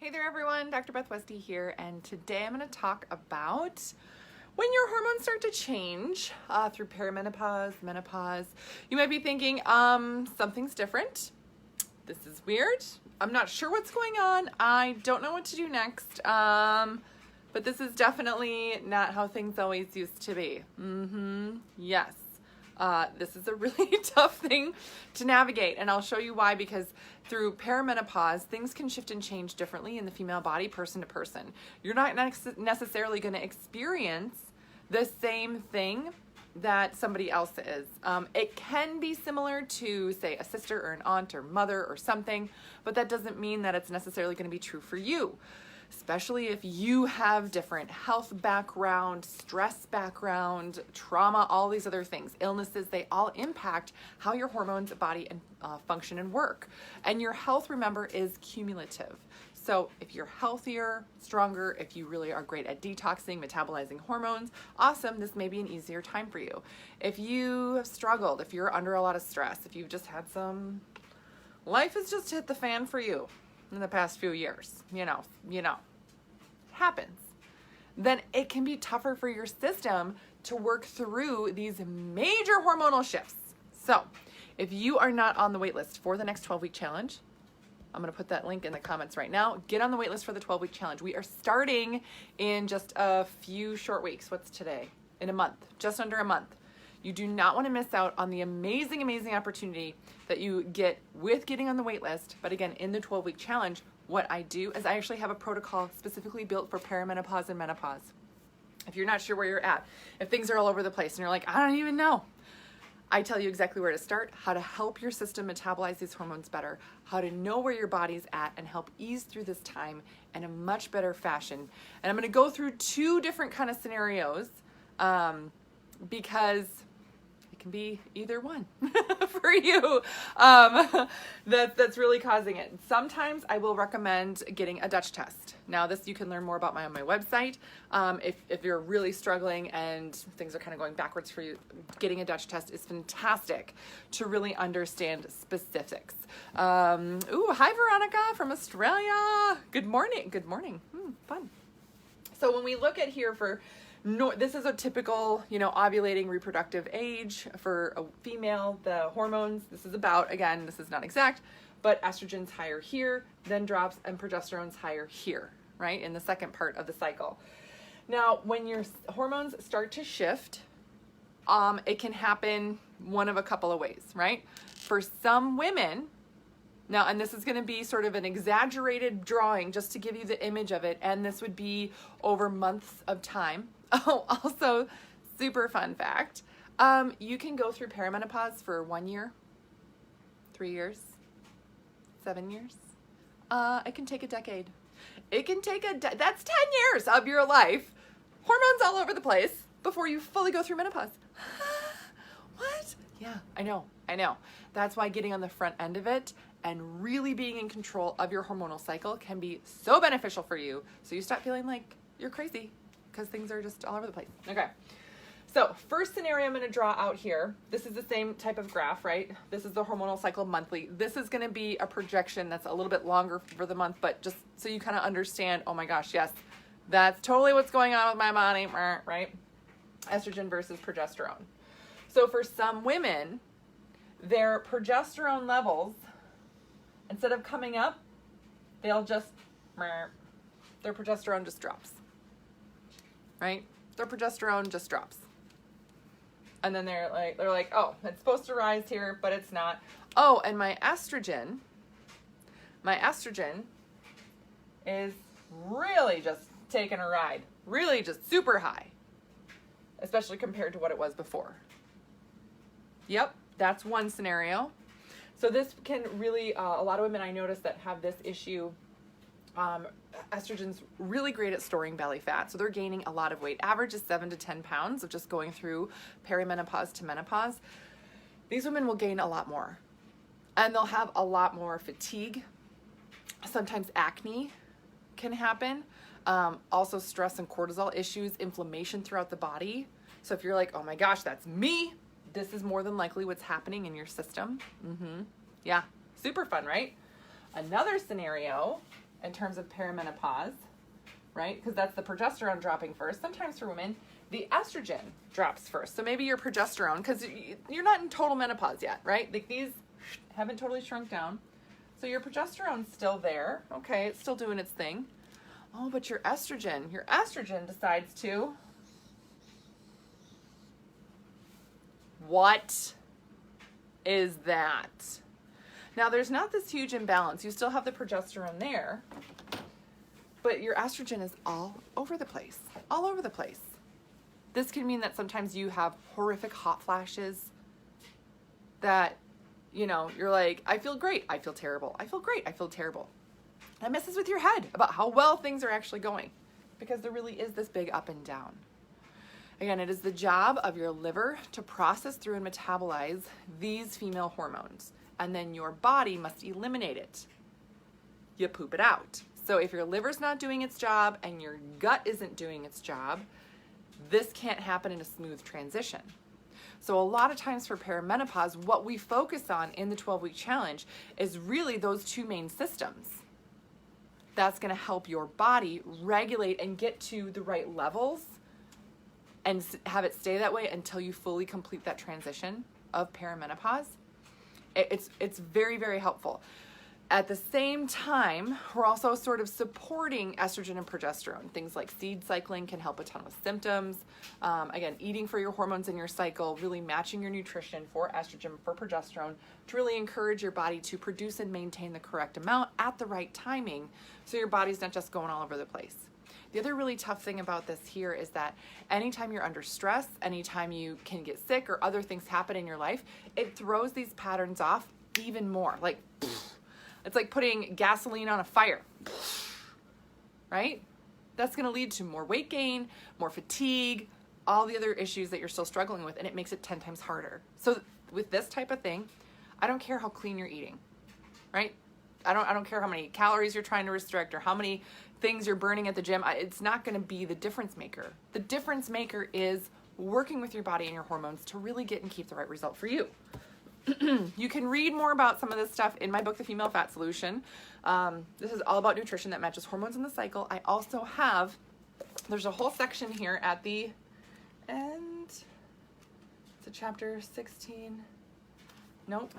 Hey there everyone, Dr. Beth Westy here, and today I'm going to talk about when your hormones start to change through perimenopause, menopause. You might be thinking, something's different. This is weird. I'm not sure what's going on. I don't know what to do next. But this is definitely not how things always used to be. Yes. This is a really tough thing to navigate, and I'll show you why, because through perimenopause, things can shift and change differently in the female body, person to person. You're not necessarily going to experience the same thing that somebody else is. It can be similar to, say, a sister or an aunt or mother or something, but that doesn't mean that it's necessarily going to be true for you. Especially if you have different health background, stress background, trauma, all these other things, illnesses, they all impact how your hormones, body, and function and work. And your health, remember, is cumulative. So if you're healthier, stronger, if you really are great at detoxing, metabolizing hormones, awesome, this may be an easier time for you. If you have struggled, if you're under a lot of stress, if you've just had some, life has just hit the fan for you in the past few years, you know, happens, then it can be tougher for your system to work through these major hormonal shifts. So if you are not on the wait list for the next 12-week challenge, I'm going to put that link in the comments right now. Get on the wait list for the 12-week challenge. We are starting in just a few short weeks. What's today? In a month, just under a month. You do not want to miss out on the amazing, amazing opportunity that you get with getting on the wait list. But again, in the 12-week challenge, what I do is I actually have a protocol specifically built for perimenopause and menopause. If you're not sure where you're at, if things are all over the place and you're like, I don't even know, I tell you exactly where to start, how to help your system metabolize these hormones better, how to know where your body's at and help ease through this time in a much better fashion. And I'm going to go through two different kind of scenarios because can be either one for you that's really causing it. Sometimes I will recommend getting a Dutch test. Now this you can learn more about on my website. If you're really struggling and things are kind of going backwards for you, getting a Dutch test is fantastic to really understand specifics. Ooh, hi Veronica from Australia. Good morning. Good morning. Fun. So when we look at here for this is a typical, ovulating reproductive age for a female. The hormones, this is about, again, this is not exact, but estrogen's higher here, then drops, and progesterone's higher here, right, in the second part of the cycle. Now, when your hormones start to shift, it can happen one of a couple of ways, right? For some women, now, and this is going to be sort of an exaggerated drawing just to give you the image of it, and this would be over months of time. Oh, also, super fun fact, you can go through perimenopause for 1 year, 3 years, 7 years. It can take a decade. It can take that's 10 years of your life, hormones all over the place, before you fully go through menopause. What? Yeah, I know. That's why getting on the front end of it and really being in control of your hormonal cycle can be so beneficial for you, so you stop feeling like you're crazy because things are just all over the place. Okay, so first scenario I'm going to draw out here. This is the same type of graph, right? This is the hormonal cycle monthly. This is going to be a projection that's a little bit longer for the month, but just so you kind of understand, oh my gosh, yes, that's totally what's going on with my body, right? Estrogen versus progesterone. So for some women, their progesterone levels, instead of coming up, their progesterone just drops, right? Their progesterone just drops. And then they're like, oh, it's supposed to rise here, but it's not. Oh, and my estrogen is really just taking a ride, really just super high, especially compared to what it was before. Yep, that's one scenario. So this can really, a lot of women I notice that have this issue, estrogen's really great at storing belly fat. So they're gaining a lot of weight. Average is 7 to 10 pounds of just going through perimenopause to menopause. These women will gain a lot more. And they'll have a lot more fatigue. Sometimes acne can happen. Also stress and cortisol issues, inflammation throughout the body. So if you're like, oh my gosh, that's me, this is more than likely what's happening in your system. Yeah, super fun, right? Another scenario in terms of perimenopause, right? Because that's the progesterone dropping first. Sometimes for women, the estrogen drops first. So maybe your progesterone, because you're not in total menopause yet, right? Like these haven't totally shrunk down. So your progesterone's still there. Okay, it's still doing its thing. Oh, but your estrogen decides to... What is that? Now, there's not this huge imbalance. You still have the progesterone there, but your estrogen is all over the place, all over the place. This can mean that sometimes you have horrific hot flashes that, you know, you're like, I feel great, I feel terrible. I feel great, I feel terrible. That messes with your head about how well things are actually going, because there really is this big up and down. Again, it is the job of your liver to process through and metabolize these female hormones, and then your body must eliminate it. You poop it out. So if your liver's not doing its job and your gut isn't doing its job, this can't happen in a smooth transition. So a lot of times for perimenopause, what we focus on in the 12-week challenge is really those two main systems. That's going to help your body regulate and get to the right levels and have it stay that way until you fully complete that transition of perimenopause. It's very, very helpful. At the same time, we're also sort of supporting estrogen and progesterone. Things like seed cycling can help a ton with symptoms. Again, eating for your hormones in your cycle, really matching your nutrition for estrogen, for progesterone, to really encourage your body to produce and maintain the correct amount at the right timing, so your body's not just going all over the place. The other really tough thing about this here is that anytime you're under stress, anytime you can get sick or other things happen in your life, it throws these patterns off even more. Like, it's like putting gasoline on a fire, right? That's going to lead to more weight gain, more fatigue, all the other issues that you're still struggling with, and it makes it 10 times harder. So with this type of thing, I don't care how clean you're eating, right? I don't care how many calories you're trying to restrict or how many things you're burning at the gym. It's not going to be the difference maker. The difference maker is working with your body and your hormones to really get and keep the right result for you. You can read more about some of this stuff in my book, The Female Fat Solution. This is all about nutrition that matches hormones in the cycle. I also have, there's a whole section here at the end. It's a chapter 16. Nope.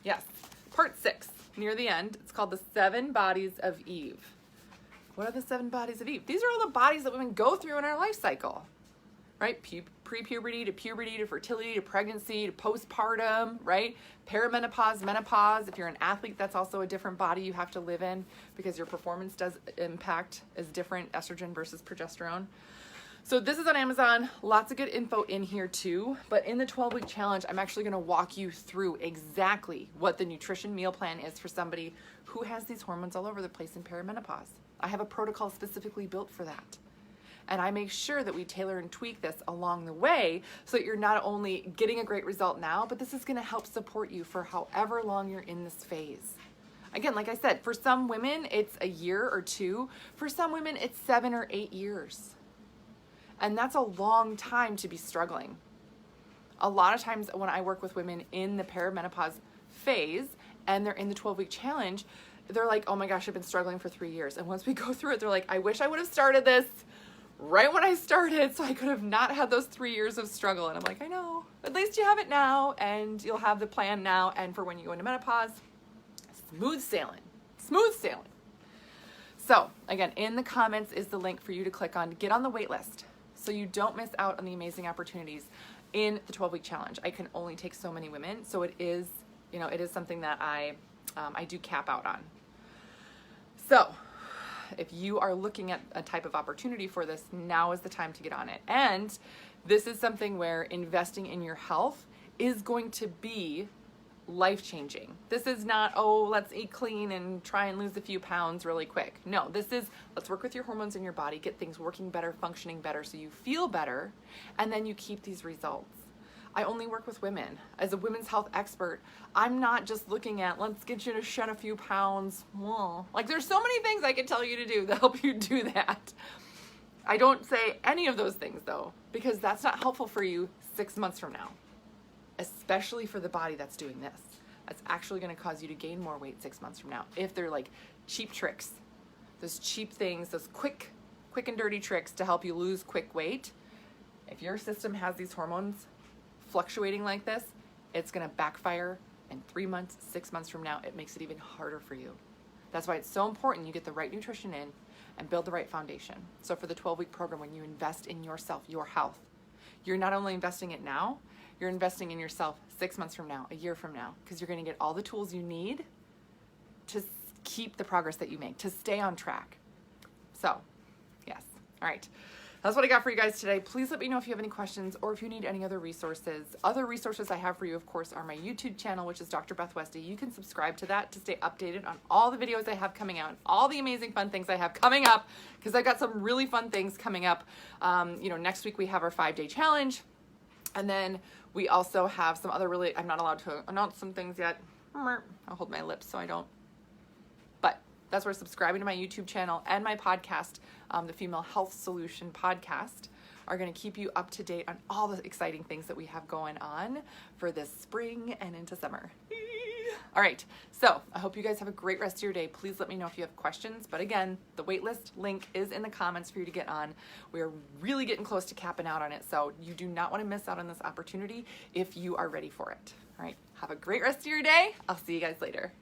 Yes. Part 6, near the end. It's called The 7 Bodies of Eve. What are the 7 bodies of Eve? These are all the bodies that women go through in our life cycle, right? Pre-puberty to puberty to fertility to pregnancy to postpartum, right? Perimenopause, menopause. If you're an athlete, that's also a different body you have to live in because your performance does impact is different, estrogen versus progesterone. So this is on Amazon. Lots of good info in here too. But in the 12-week challenge, I'm actually going to walk you through exactly what the nutrition meal plan is for somebody who has these hormones all over the place in perimenopause. I have a protocol specifically built for that. And I make sure that we tailor and tweak this along the way so that you're not only getting a great result now, but this is going to help support you for however long you're in this phase. Again, like I said, for some women, it's a year or 2. For some women, it's 7 or 8 years. And that's a long time to be struggling. A lot of times when I work with women in the perimenopause phase and they're in the 12-week challenge, they're like, oh my gosh, I've been struggling for 3 years. And once we go through it, they're like, I wish I would have started this right when I started so I could have not had those 3 years of struggle. And I'm like, I know. At least you have it now and you'll have the plan now. And for when you go into menopause, smooth sailing. Smooth sailing. So again, in the comments is the link for you to click on to get on the wait list so you don't miss out on the amazing opportunities in the 12-week challenge. I can only take so many women, so it is, it is something that I do cap out on. So if you are looking at a type of opportunity for this, now is the time to get on it. And this is something where investing in your health is going to be life-changing. This is not, oh, let's eat clean and try and lose a few pounds really quick. No, this is, let's work with your hormones in your body, get things working better, functioning better so you feel better, and then you keep these results. I only work with women. As a women's health expert, I'm not just looking at, let's get you to shed a few pounds. Like, there's so many things I can tell you to do that help you do that. I don't say any of those things, though, because that's not helpful for you 6 months from now, especially for the body that's doing this. That's actually going to cause you to gain more weight 6 months from now if they're like cheap tricks those cheap things, those quick and dirty tricks to help you lose quick weight, if your system has these hormones fluctuating like this, it's gonna backfire, and 3 months, 6 months from now, it makes it even harder for you. That's why it's so important you get the right nutrition in and build the right foundation. So for the 12-week program, when you invest in yourself, your health, you're not only investing it now, you're investing in yourself 6 months from now, a year from now, because you're gonna get all the tools you need to keep the progress that you make, to stay on track. So, yes. All right. That's what I got for you guys today. Please let me know if you have any questions or if you need any other resources. Other resources I have for you, of course, are my YouTube channel, which is Dr. Beth Westy. You can subscribe to that to stay updated on all the videos I have coming out, and all the amazing fun things I have coming up, because I've got some really fun things coming up. Next week we have our 5-day challenge. And then we also have some other really, I'm not allowed to announce some things yet. I'll hold my lips so I don't. But that's where subscribing to my YouTube channel and my podcast, the Female Health Solution podcast, are going to keep you up to date on all the exciting things that we have going on for this spring and into summer. All right, so I hope you guys have a great rest of your day. Please let me know if you have questions. But again, the waitlist link is in the comments for you to get on. We are really getting close to capping out on it, so you do not want to miss out on this opportunity if you are ready for it. All right, have a great rest of your day. I'll see you guys later.